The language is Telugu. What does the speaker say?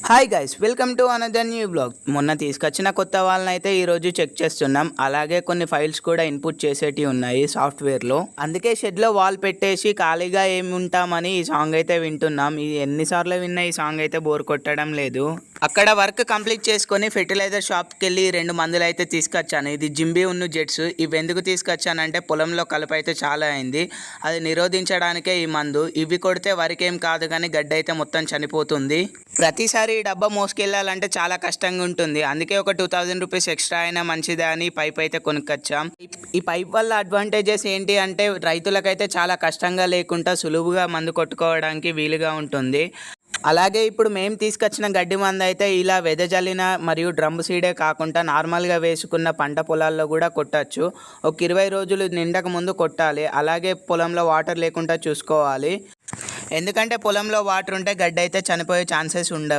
Hi guys, welcome to another new blog. మొన్న తీసుకొచ్చిన కొత్త వాళ్ళని అయితే ఈరోజు చెక్ చేస్తున్నాం. అలాగే కొన్ని ఫైల్స్ కూడా ఇన్పుట్ చేసేటివి ఉన్నాయి సాఫ్ట్వేర్లో. అందుకే షెడ్లో వాల్ పెట్టేసి ఖాళీగా ఏమి ఉంటామని ఈ సాంగ్ అయితే వింటున్నాం. ఇది ఎన్నిసార్లు విన్నా ఈ సాంగ్ అయితే బోర్ కొట్టడం లేదు. అక్కడ వర్క్ కంప్లీట్ చేసుకొని ఫెర్టిలైజర్ షాప్కి వెళ్ళి 2 మందులు అయితే తీసుకొచ్చాను. ఇది జింబీ ఉన్ను జెట్స్. ఇవి ఎందుకు తీసుకొచ్చానంటే పొలంలో కలుపు అయితే చాలా అయింది, అది నిరోధించడానికే ఈ మందు. ఇవి కొడితే వరికేం కాదు కానీ గడ్డ అయితే మొత్తం చనిపోతుంది. ప్రతిసారి ఈ డబ్బా మోసుకెళ్ళాలంటే చాలా కష్టంగా ఉంటుంది. అందుకే ఒక 2000 రూపీస్ ఎక్స్ట్రా అయినా మంచిదే అని పైప్ అయితే కొనుక్కొచ్చాం. ఈ పైప్ వల్ల అడ్వాంటేజెస్ ఏంటి అంటే రైతులకైతే చాలా కష్టంగా లేకుండా సులువుగా మందు కొట్టుకోవడానికి వీలుగా ఉంటుంది. అలాగే ఇప్పుడు మేము తీసుకొచ్చిన గడ్డి మందు అయితే ఇలా వెదజల్లిన మరియు డ్రమ్ సీడే కాకుండా నార్మల్గా వేసుకున్న పంట పొలాల్లో కూడా కొట్టచ్చు. ఒక 20 రోజులు నిండక ముందు కొట్టాలి. అలాగే పొలంలో వాటర్ లేకుండా చూసుకోవాలి, ఎందుకంటే పొలంలో వాటర్ ఉంటే గడ్డి అయితే చనిపోయే ఛాన్సెస్ ఉండవు.